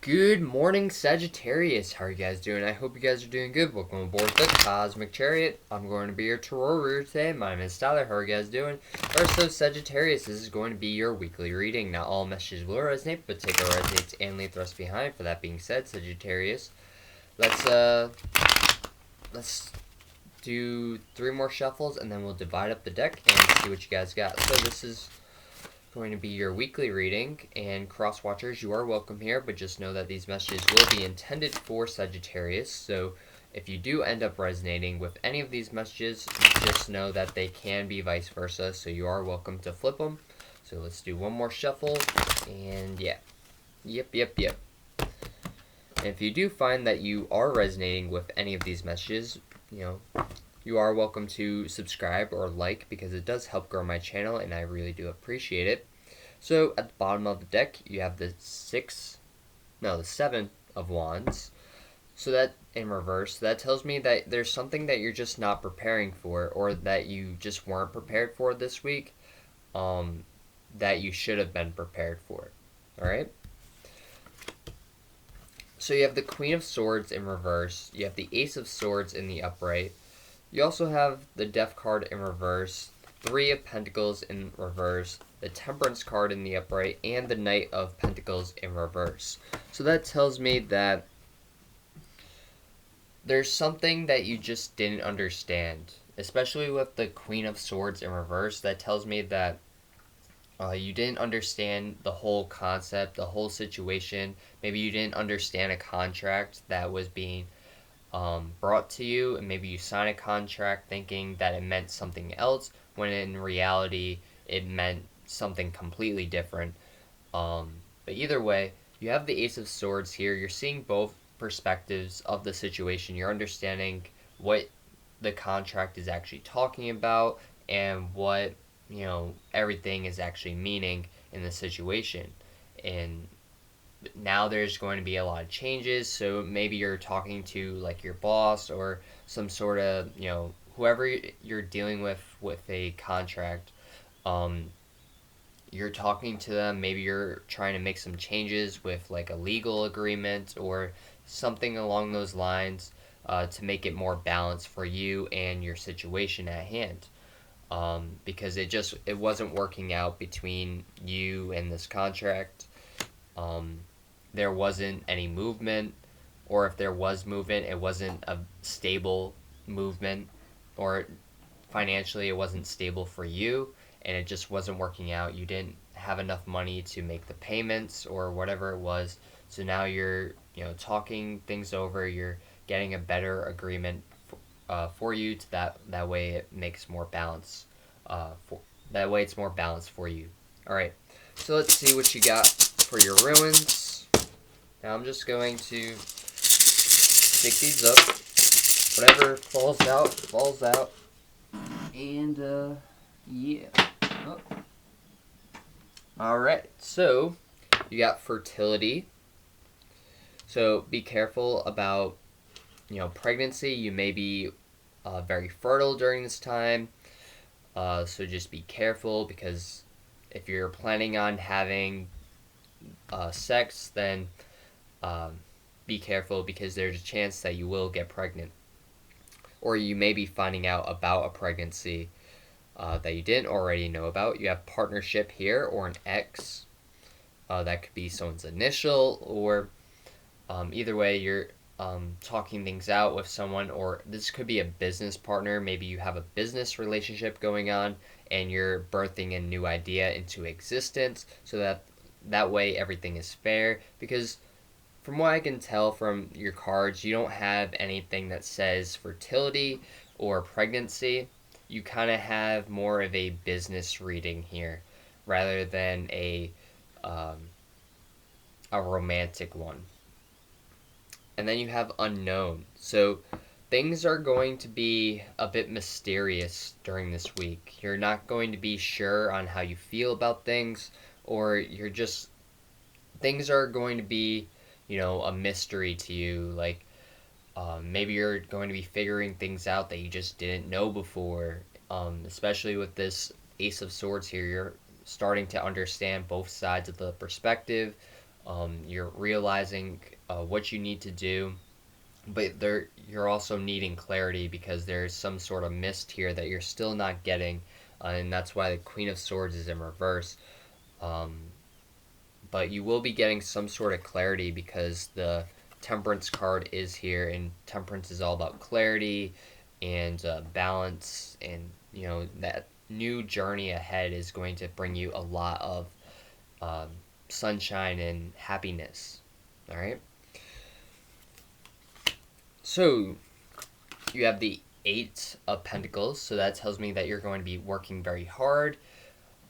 Good morning, Sagittarius. How are you guys doing? I hope you guys are doing good. Welcome aboard the Cosmic Chariot. I'm going to be your tarot reader today. My name is Tyler. How are you guys doing? Alright, so Sagittarius, this is going to be your weekly reading. Not all messages will resonate, but take what resonates and leave the rest behind. For that being said, Sagittarius, let's do 3 more shuffles and then we'll divide up the deck and see what you guys got. So this is going to be your weekly reading, and cross watchers, you are welcome here, but just know that these messages will be intended for Sagittarius. So if you do end up resonating with any of these messages, just know that they can be vice versa, so you are welcome to flip them. So let's do one more shuffle, and yeah, yep. And if you do find that you are resonating with any of these messages, you are welcome to subscribe or like, because it does help grow my channel and I really do appreciate it. So at the bottom of the deck, you have the 7 of Wands. So that in reverse, that tells me that there's something that you're just not preparing for, or that you just weren't prepared for this week, that you should have been prepared for. Alright? So you have the Queen of Swords in reverse, you have the Ace of Swords in the upright, you also have the Death card in reverse, 3 of Pentacles in reverse, the Temperance card in the upright, and the Knight of Pentacles in reverse. So that tells me that there's something that you just didn't understand, especially with the Queen of Swords in reverse. That tells me that you didn't understand the whole concept, the whole situation. Maybe you didn't understand a contract that was being brought to you, and maybe you sign a contract thinking that it meant something else, when in reality it meant something completely different. But either way, you have the Ace of Swords here. You're seeing both perspectives of the situation. You're understanding what the contract is actually talking about, and what everything is actually meaning in the situation. And now there's going to be a lot of changes, so maybe you're talking to like your boss or some sort of whoever you're dealing with a contract. You're talking to them, maybe you're trying to make some changes with like a legal agreement or something along those lines, to make it more balanced for you and your situation at hand, because it wasn't working out between you and this contract. There wasn't any movement, or if there was movement, it wasn't a stable movement, or financially it wasn't stable for you, and it just wasn't working out. You didn't have enough money to make the payments or whatever it was. So now you're talking things over. You're getting a better agreement for you, to that way it makes more balance. That way it's more balanced for you. All right. So let's see what you got for your ruins. Now I'm just going to pick these up. Whatever falls out, falls out. And, yeah. Oh. Alright, so you got fertility. So be careful about, pregnancy. You may be very fertile during this time. So just be careful, because if you're planning on having sex, then be careful, because there's a chance that you will get pregnant, or you may be finding out about a pregnancy that you didn't already know about. You have partnership here, or an ex. That could be someone's initial, or either way, you're talking things out with someone, or this could be a business partner. Maybe you have a business relationship going on, and you're birthing a new idea into existence, so that way everything is fair. Because from what I can tell from your cards, you don't have anything that says fertility or pregnancy. You kind of have more of a business reading here, rather than a romantic one. And then you have unknown. So things are going to be a bit mysterious during this week. You're not going to be sure on how you feel about things, or things are going to be a mystery to you. Like, maybe you're going to be figuring things out that you just didn't know before. Especially with this Ace of Swords here, you're starting to understand both sides of the perspective. You're realizing what you need to do, but you're also needing clarity because there's some sort of mist here that you're still not getting, and that's why the Queen of Swords is in reverse. Um, but you will be getting some sort of clarity because the Temperance card is here, and Temperance is all about clarity and balance, and that new journey ahead is going to bring you a lot of um, sunshine and happiness. All right. So you have the Eight of Pentacles, so that tells me that you're going to be working very hard,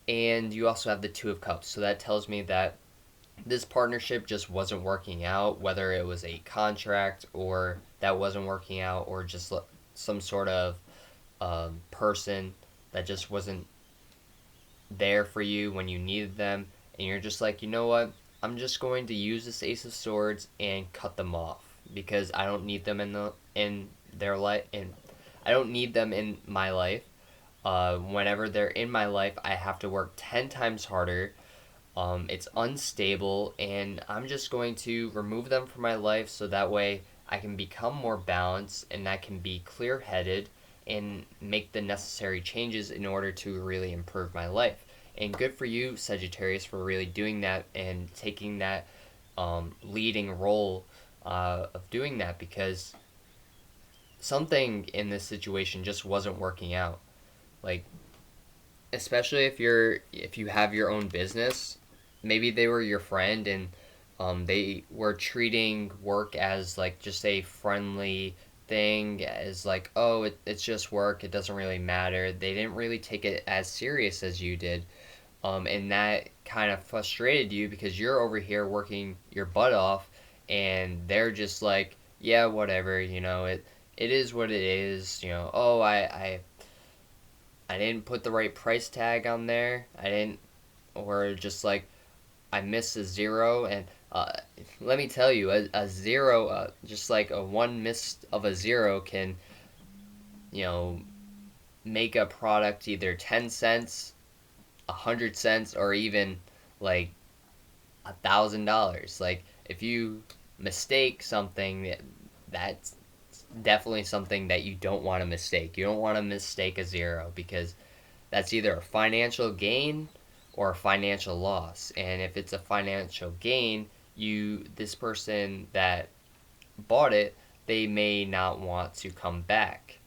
and you also have the Two of Cups, so that tells me that this partnership just wasn't working out, whether it was a contract or that wasn't working out, or just some sort of person that just wasn't there for you when you needed them, and you're just like, you know what, I'm just going to use this Ace of Swords and cut them off because I don't need them in their life, and I don't need them in my life. Whenever they're in my life, I have to work 10 times harder. It's unstable, and I'm just going to remove them from my life so that way I can become more balanced and I can be clear headed and make the necessary changes in order to really improve my life. And good for you, Sagittarius, for really doing that and taking that leading role of doing that, because something in this situation just wasn't working out. Like, especially if you have your own business, maybe they were your friend, and they were treating work as like just a friendly thing, as like, oh, it's just work, it doesn't really matter. They didn't really take it as serious as you did, and that kind of frustrated you because you're over here working your butt off, and they're just like, yeah, whatever, it is what it is, oh, I didn't put the right price tag on there. I didn't, or just like I missed a zero. And let me tell you, a zero, just like a one miss of a zero can, you know, make a product either 10 cents, 100 cents, or even like $1,000. Like if you mistake something, that's definitely something that you don't want to mistake. You don't want to mistake a zero because that's either a financial gain or a financial loss. And if it's a financial gain, this person that bought it, they may not want to come back.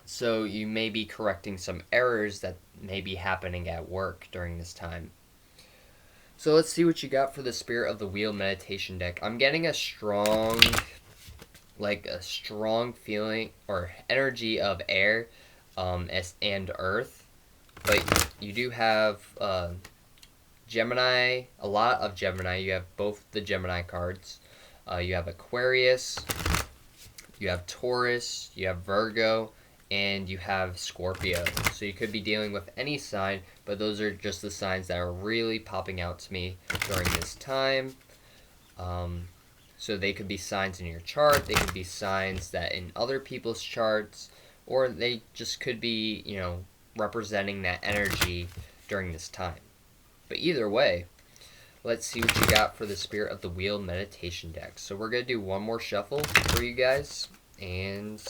So you may be correcting some errors that may be happening at work during this time. So let's see what you got for the Spirit of the Wheel meditation deck. I'm getting a strong feeling or energy of air and earth, but you do have Gemini, a lot of Gemini. You have both the Gemini cards. You have Aquarius, you have Taurus, you have Virgo, and you have Scorpio. So you could be dealing with any sign, but those are just the signs that are really popping out to me during this time. So they could be signs in your chart, they could be signs that in other people's charts, or they just could be, representing that energy during this time. But either way, let's see what you got for the Spirit of the Wheel meditation deck. So we're going to do one more shuffle for you guys. And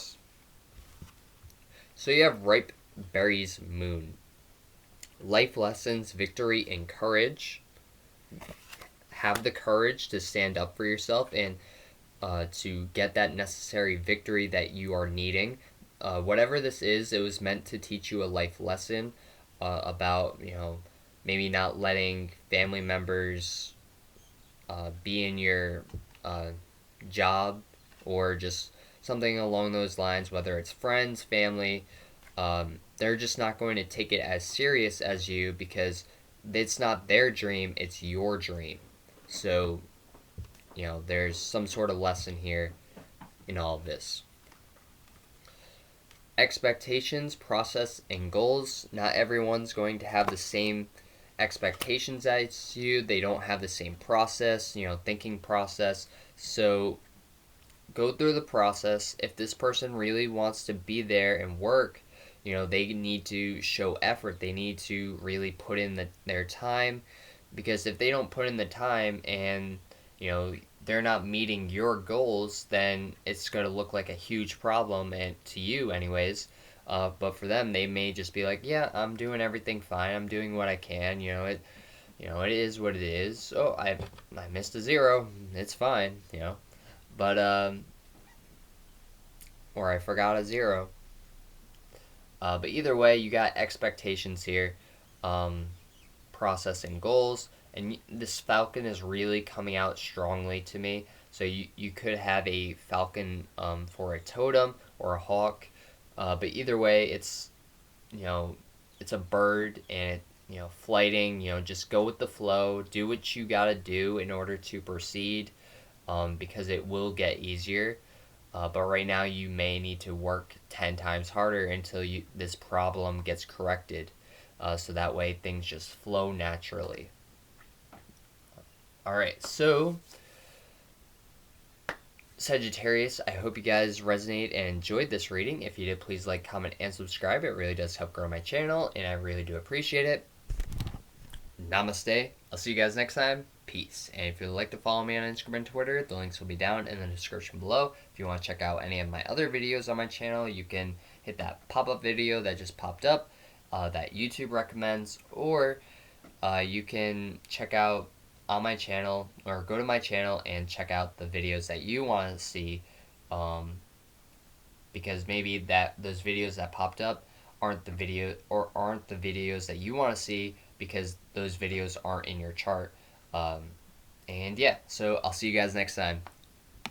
so you have Ripe Berries Moon. Life lessons, victory, and courage. Have the courage to stand up for yourself and to get that necessary victory that you are needing. Whatever this is, it was meant to teach you a life lesson about, maybe not letting family members be in your job, or just something along those lines, whether it's friends, family. They're just not going to take it as serious as you because it's not their dream, it's your dream. So, there's some sort of lesson here in all of this. Expectations, process, and goals. Not everyone's going to have the same expectations as you. They don't have the same process, thinking process. So go through the process. If this person really wants to be there and work, they need to show effort. They need to really put in their time Because if they don't put in the time and, they're not meeting your goals, then it's going to look like a huge problem, and to you anyways. But for them, they may just be like, yeah, I'm doing everything fine. I'm doing what I can. It is what it is. Oh, I missed a zero. It's fine. But or I forgot a zero. But either way, you got expectations here, um, processing goals, and this falcon is really coming out strongly to me. So you could have a falcon for a totem or a hawk, but either way, you know it's a bird, and flighting. Just go with the flow. Do what you gotta do in order to proceed, because it will get easier. But right now, you may need to work 10 times harder until this problem gets corrected. So that way, things just flow naturally. Alright, so Sagittarius, I hope you guys resonate and enjoyed this reading. If you did, please like, comment, and subscribe. It really does help grow my channel, and I really do appreciate it. Namaste. I'll see you guys next time. Peace. And if you'd like to follow me on Instagram and Twitter, the links will be down in the description below. If you want to check out any of my other videos on my channel, you can hit that pop-up video that just popped up that YouTube recommends, or you can check out on my channel, or go to my channel and check out the videos that you want to see, because maybe those videos that popped up aren't the videos that you want to see, because those videos aren't in your chart. And yeah, so I'll see you guys next time.